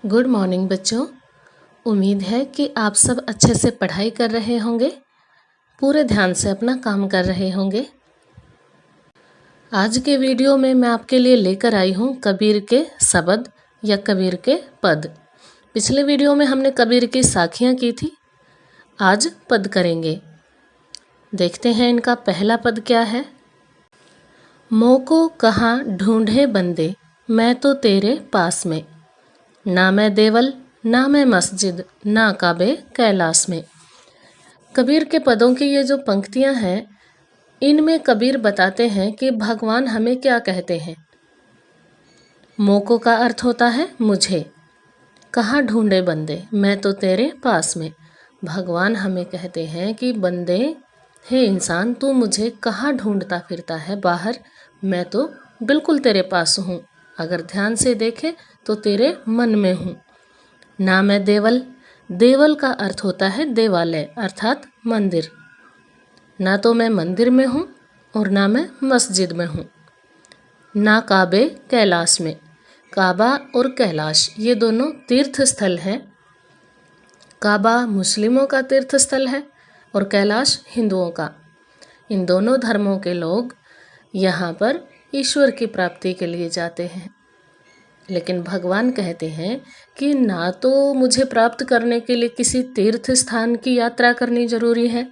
Good morning बच्चों। उम्मीद है कि आप सब अच्छे से पढ़ाई कर रहे होंगे, पूरे ध्यान से अपना काम कर रहे होंगे। आज के वीडियो में मैं आपके लिए लेकर आई हूँ कबीर के शब्द या कबीर के पद। पिछले वीडियो में हमने कबीर की साखियाँ की थी, आज पद करेंगे। देखते हैं इनका पहला पद क्या है। मोको कहाँ ढूंढे बंदे, मैं तो तेरे पास में। ना मैं देवल ना मैं मस्जिद, ना काबे कैलाश में। कबीर के पदों की ये जो पंक्तियां हैं, इनमें कबीर बताते हैं कि भगवान हमें क्या कहते हैं। मोको का अर्थ होता है मुझे, कहाँ ढूंढे बंदे, मैं तो तेरे पास में। भगवान हमें कहते हैं कि बंदे, हे इंसान, तू मुझे कहाँ ढूंढता फिरता है बाहर, मैं तो बिल्कुल तेरे पास हूँ। अगर ध्यान से देखे तो तेरे मन में हूँ। ना मैं देवल, देवल का अर्थ होता है देवालय अर्थात मंदिर। ना तो मैं मंदिर में हूँ और ना मैं मस्जिद में हूँ। ना काबे कैलाश में, काबा और कैलाश ये दोनों तीर्थ स्थल हैं। काबा मुस्लिमों का तीर्थ स्थल है और कैलाश हिंदुओं का। इन दोनों धर्मों के लोग यहाँ पर ईश्वर की प्राप्ति के लिए जाते हैं। लेकिन भगवान कहते हैं कि ना तो मुझे प्राप्त करने के लिए किसी तीर्थ स्थान की यात्रा करनी जरूरी है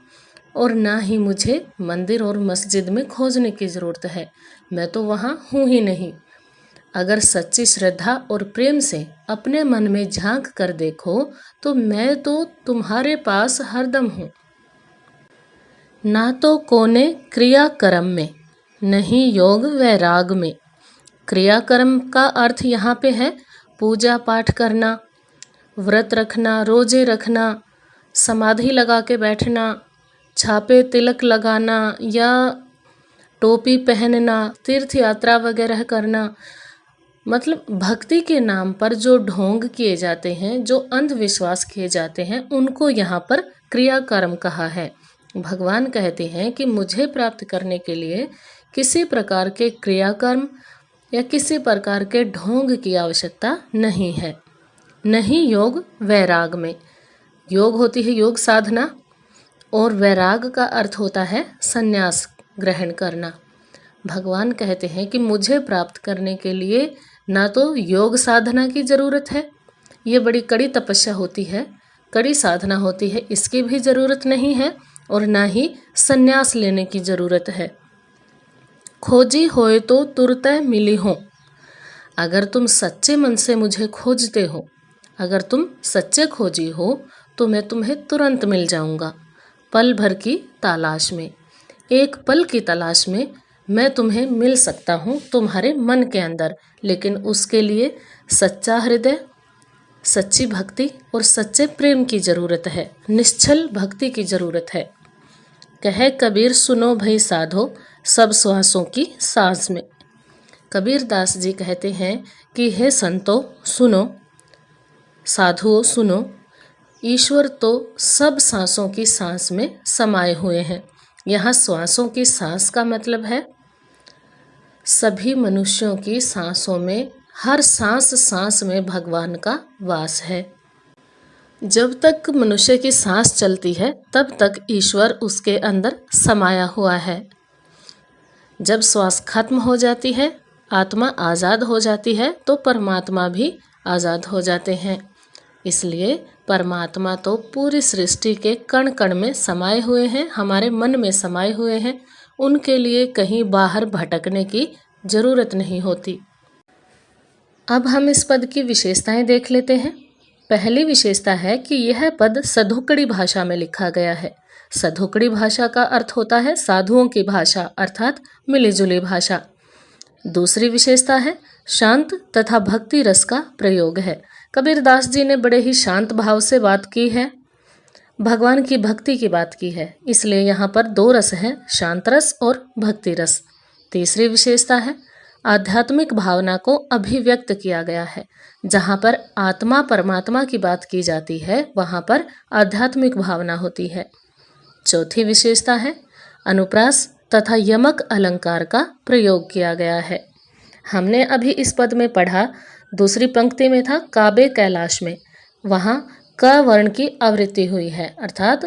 और ना ही मुझे मंदिर और मस्जिद में खोजने की ज़रूरत है। मैं तो वहाँ हूँ ही नहीं। अगर सच्ची श्रद्धा और प्रेम से अपने मन में झांक कर देखो तो मैं तो तुम्हारे पास हरदम हूँ। ना तो कोने क्रिया कर्म में, नहीं योग वैराग में। क्रियाकर्म का अर्थ यहाँ पे है पूजा पाठ करना, व्रत रखना, रोजे रखना, समाधि लगा के बैठना, छापे तिलक लगाना या टोपी पहनना, तीर्थ यात्रा वगैरह करना। मतलब भक्ति के नाम पर जो ढोंग किए जाते हैं, जो अंधविश्वास किए जाते हैं, उनको यहाँ पर क्रियाकर्म कहा है। भगवान कहते हैं कि मुझे प्राप्त करने के लिए किसी प्रकार के क्रियाकर्म या किसी प्रकार के ढोंग की आवश्यकता नहीं है। नहीं योग वैराग में, योग होती है योग साधना और वैराग का अर्थ होता है संन्यास ग्रहण करना। भगवान कहते हैं कि मुझे प्राप्त करने के लिए ना तो योग साधना की ज़रूरत है, ये बड़ी कड़ी तपस्या होती है, कड़ी साधना होती है, इसकी भी ज़रूरत नहीं है, और ना ही संन्यास लेने की ज़रूरत है। खोजी होए तो तुरत मिली हो। अगर तुम सच्चे मन से मुझे खोजते हो, अगर तुम सच्चे खोजी हो तो मैं तुम्हें तुरंत मिल जाऊंगा। पल भर की तलाश में, एक पल की तलाश में मैं तुम्हें मिल सकता हूँ तुम्हारे मन के अंदर। लेकिन उसके लिए सच्चा हृदय, सच्ची भक्ति और सच्चे प्रेम की ज़रूरत है, निश्चल भक्ति की ज़रूरत है। कहे कबीर सुनो भई साधो, सब श्वासों की सांस में। कबीर दास जी कहते हैं कि हे संतो सुनो, साधुओं सुनो, ईश्वर तो सब सांसों की सांस में समाये हुए हैं। यहाँ श्वासों की सांस का मतलब है सभी मनुष्यों की सांसों में, हर सांस सांस में भगवान का वास है। जब तक मनुष्य की सांस चलती है तब तक ईश्वर उसके अंदर समाया हुआ है। जब श्वास खत्म हो जाती है, आत्मा आज़ाद हो जाती है, तो परमात्मा भी आज़ाद हो जाते हैं। इसलिए परमात्मा तो पूरी सृष्टि के कण कण में समाये हुए हैं, हमारे मन में समाये हुए हैं। उनके लिए कहीं बाहर भटकने की ज़रूरत नहीं होती। अब हम इस पद की विशेषताएं देख लेते हैं। पहली विशेषता है कि यह पद सधुकड़ी भाषा में लिखा गया है। सधुकड़ी भाषा का अर्थ होता है साधुओं की भाषा अर्थात मिलीजुली भाषा। दूसरी विशेषता है शांत तथा भक्ति रस का प्रयोग है। कबीरदास जी ने बड़े ही शांत भाव से बात की है, भगवान की भक्ति की बात की है, इसलिए यहाँ पर दो रस हैं, शांत रस और भक्ति रस। तीसरी विशेषता है आध्यात्मिक भावना को अभिव्यक्त किया गया है। जहाँ पर आत्मा परमात्मा की बात की जाती है वहाँ पर आध्यात्मिक भावना होती है। चौथी विशेषता है अनुप्रास तथा यमक अलंकार का प्रयोग किया गया है। हमने अभी इस पद में पढ़ा दूसरी पंक्ति में था काबे कैलाश में, वहाँ क वर्ण की आवृत्ति हुई है, अर्थात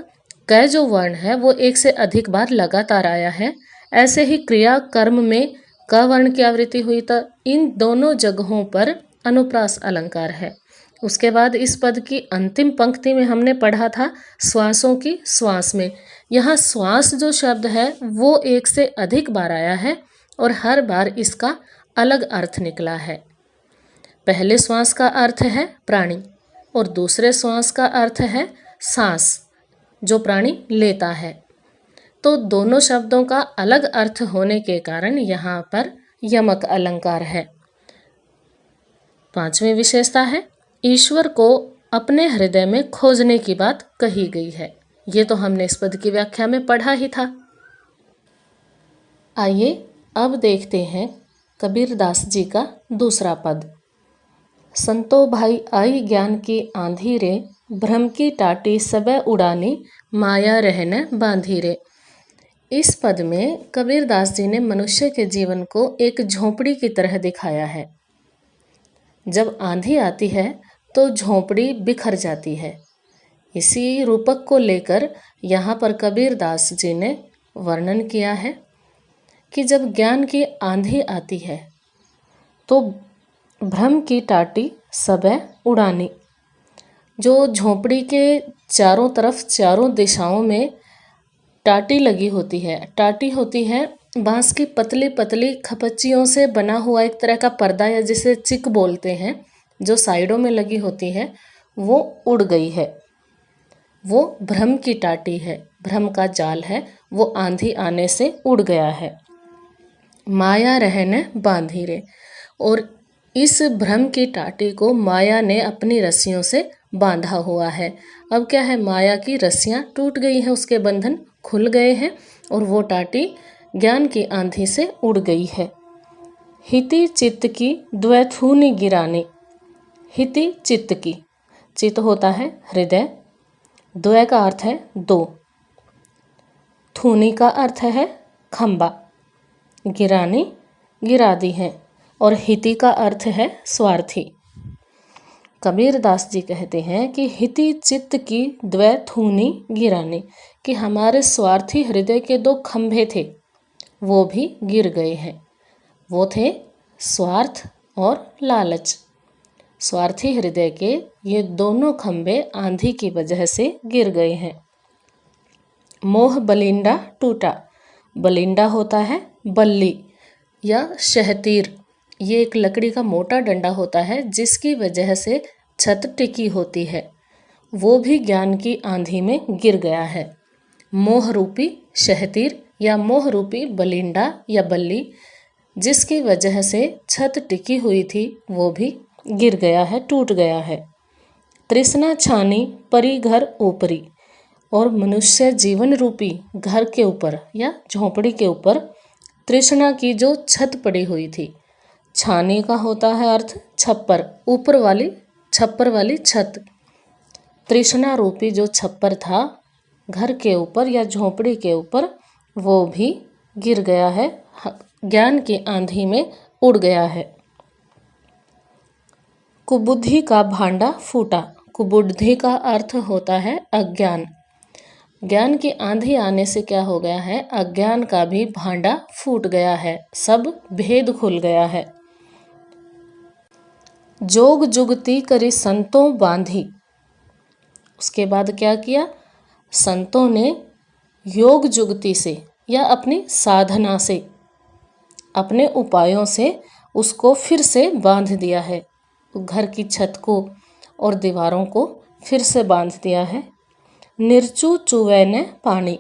क जो वर्ण है वो एक से अधिक बार लगातार आया है। ऐसे ही क्रिया कर्म में क वर्ण की आवृत्ति हुई, तो इन दोनों जगहों पर अनुप्रास अलंकार है। उसके बाद इस पद की अंतिम पंक्ति में हमने पढ़ा था श्वासों की श्वास में। यहाँ श्वास जो शब्द है वो एक से अधिक बार आया है और हर बार इसका अलग अर्थ निकला है। पहले श्वास का अर्थ है प्राणी और दूसरे श्वास का अर्थ है सांस जो प्राणी लेता है। तो दोनों शब्दों का अलग अर्थ होने के कारण यहाँ पर यमक अलंकार है। पांचवी विशेषता है ईश्वर को अपने हृदय में खोजने की बात कही गई है। ये तो हमने इस पद की व्याख्या में पढ़ा ही था। आइए अब देखते हैं कबीरदास जी का दूसरा पद। संतो भाई आई ज्ञान की आंधी रे, भ्रम की टाटी सबे उड़ानी, माया रहने बांधी रे। इस पद में कबीरदास जी ने मनुष्य के जीवन को एक झोंपड़ी की तरह दिखाया है। जब आंधी आती है तो झोंपड़ी बिखर जाती है। इसी रूपक को लेकर यहाँ पर कबीरदास जी ने वर्णन किया है कि जब ज्ञान की आंधी आती है तो भ्रम की टाटी सबे उड़ानी। जो झोंपड़ी के चारों तरफ चारों दिशाओं में टाटी लगी होती है, टाटी होती है बांस की पतली पतली खपच्चियों से बना हुआ एक तरह का पर्दा या जिसे चिक बोलते हैं, जो साइडों में लगी होती है, वो उड़ गई है। वो भ्रम की टाटी है, भ्रम का जाल है, वो आंधी आने से उड़ गया है। माया रहने बांधी रे, और इस भ्रम की टाटी को माया ने अपनी रस्सियों से बांधा हुआ है। अब क्या है, माया की रस्सियां टूट गई हैं, उसके बंधन खुल गए हैं और वो टाटी ज्ञान की आंधी से उड़ गई है। हिति चित्त की द्वैथूनि गिरानी। हिति चित्त की, चित्त होता है हृदय, द्वै का अर्थ है दो, थूनी का अर्थ है खंबा, गिरानी गिरा दी है, और हिति का अर्थ है स्वार्थी। कबीरदास जी कहते हैं कि हिति चित्त की द्वैथूनि गिरानी, कि हमारे स्वार्थी हृदय के दो खंभे थे वो भी गिर गए हैं। वो थे स्वार्थ और लालच। स्वार्थी हृदय के ये दोनों खंभे आंधी की वजह से गिर गए हैं। मोह बलिंडा टूटा। बलिंडा होता है बल्ली या शहतीर, ये एक लकड़ी का मोटा डंडा होता है जिसकी वजह से छत टिकी होती है, वो भी ज्ञान की आंधी में गिर गया है। मोह रूपी शहतीर या मोह रूपी बलिंडा या बल्ली जिसकी वजह से छत टिकी हुई थी वो भी गिर गया है, टूट गया है। तृष्णा छानी परी घर ऊपरी, और मनुष्य जीवन रूपी घर के ऊपर या झोंपड़ी के ऊपर तृष्णा की जो छत पड़ी हुई थी, छानी का होता है अर्थ छप्पर, ऊपर वाली छप्पर वाली छत। तृष्णा रूपी जो छप्पर था घर के ऊपर या झोंपड़ी के ऊपर, वो भी गिर गया है, ज्ञान की आंधी में उड़ गया है। कुबुद्धि का भांडा फूटा। कुबुद्धि का अर्थ होता है अज्ञान। ज्ञान की आंधी आने से क्या हो गया है, अज्ञान का भी भांडा फूट गया है, सब भेद खुल गया है। जोग जुगती करी संतों बांधी। उसके बाद क्या किया, संतों ने योग जुगती से या अपनी साधना से, अपने उपायों से उसको फिर से बांध दिया है। घर की छत को और दीवारों को फिर से बांध दिया है। निर्चु चुवे ने पानी।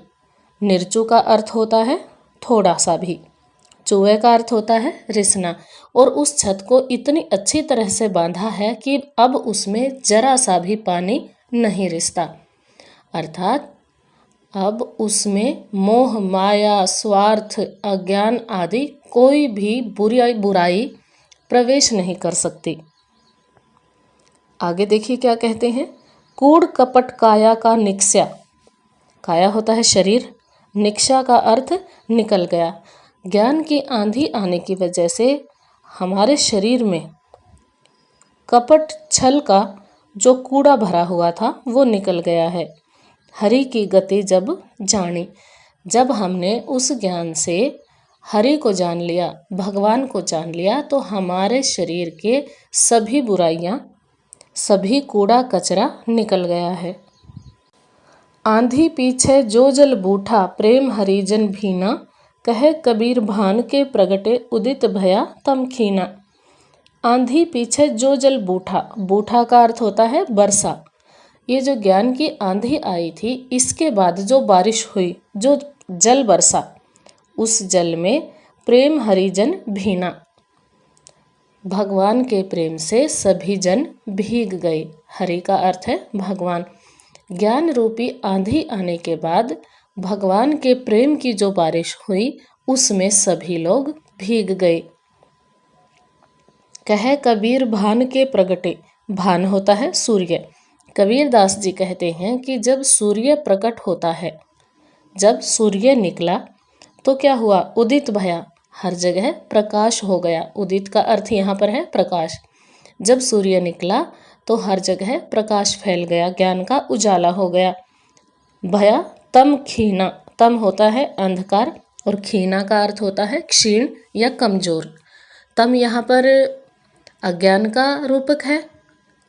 निर्चु का अर्थ होता है थोड़ा सा भी, चुवे का अर्थ होता है रिसना, और उस छत को इतनी अच्छी तरह से बांधा है कि अब उसमें जरा सा भी पानी नहीं रिसता, अर्थात अब उसमें मोह माया स्वार्थ अज्ञान आदि कोई भी बुराई प्रवेश नहीं कर सकती। आगे देखिए क्या कहते हैं, कूड़ कपट काया का निक्ष्या। काया होता है शरीर, निक्ष्या का अर्थ निकल गया। ज्ञान की आंधी आने की वजह से हमारे शरीर में कपट छल का जो कूड़ा भरा हुआ था वो निकल गया है। हरि की गति जब जानी, जब हमने उस ज्ञान से हरि को जान लिया, भगवान को जान लिया, तो हमारे शरीर के सभी बुराइयां, सभी कूड़ा कचरा निकल गया है। आंधी पीछे जो जल बूठा, प्रेम हरिजन भीना, कहे कबीर भान के प्रगटे, उदित भया तम खीना। आंधी पीछे जो जल बूठा, बूठा का अर्थ होता है वर्षा। ये जो ज्ञान की आंधी आई थी, इसके बाद जो बारिश हुई, जो जल बरसा, उस जल में प्रेम हरिजन भीना, भगवान के प्रेम से सभी जन भीग गए। हरि का अर्थ है भगवान। ज्ञान रूपी आंधी आने के बाद भगवान के प्रेम की जो बारिश हुई, उसमें सभी लोग भीग गए। कहे कबीर भान के प्रगटे, भान होता है सूर्य। कबीर दास जी कहते हैं कि जब सूर्य प्रकट होता है, जब सूर्य निकला तो क्या हुआ, उदित भया, हर जगह प्रकाश हो गया। उदित का अर्थ यहाँ पर है प्रकाश। जब सूर्य निकला तो हर जगह प्रकाश फैल गया, ज्ञान का उजाला हो गया। भया तम खीना, तम होता है अंधकार और खीना का अर्थ होता है क्षीण या कमजोर। तम यहाँ पर अज्ञान का रूपक है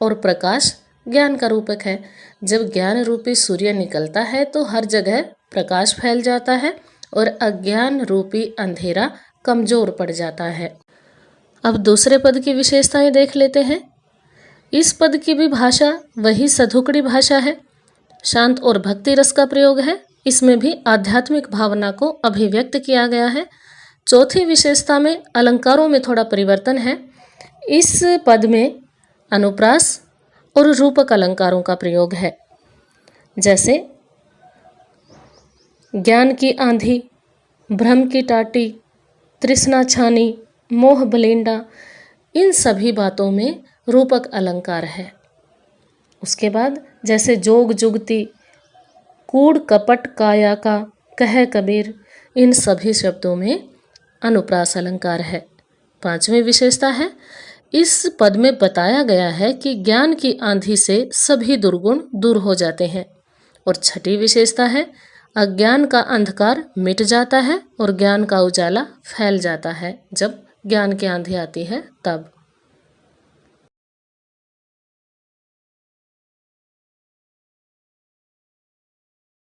और प्रकाश ज्ञान का रूपक है। जब ज्ञान रूपी सूर्य निकलता है तो हर जगह प्रकाश फैल जाता है और अज्ञान रूपी अंधेरा कमजोर पड़ जाता है। अब दूसरे पद की विशेषताएं देख लेते हैं। इस पद की भी भाषा वही सधुकड़ी भाषा है, शांत और भक्ति रस का प्रयोग है। इसमें भी आध्यात्मिक भावना को अभिव्यक्त किया गया है। चौथी विशेषता में अलंकारों में थोड़ा परिवर्तन है। इस पद में अनुप्रास और रूपक अलंकारों का प्रयोग है, जैसे ज्ञान की आंधी, भ्रम की टाटी, तृष्णा छानी, मोह बलिंडा, इन सभी बातों में रूपक अलंकार है। उसके बाद जैसे जोग जुगती, कूड़ कपट काया का, कह कबीर, इन सभी शब्दों में अनुप्रास अलंकार है। पांचवी विशेषता है, इस पद में बताया गया है कि ज्ञान की आंधी से सभी दुर्गुण दूर हो जाते हैं। और छठी विशेषता है, अज्ञान का अंधकार मिट जाता है और ज्ञान का उजाला फैल जाता है जब ज्ञान की आंधी आती है तब।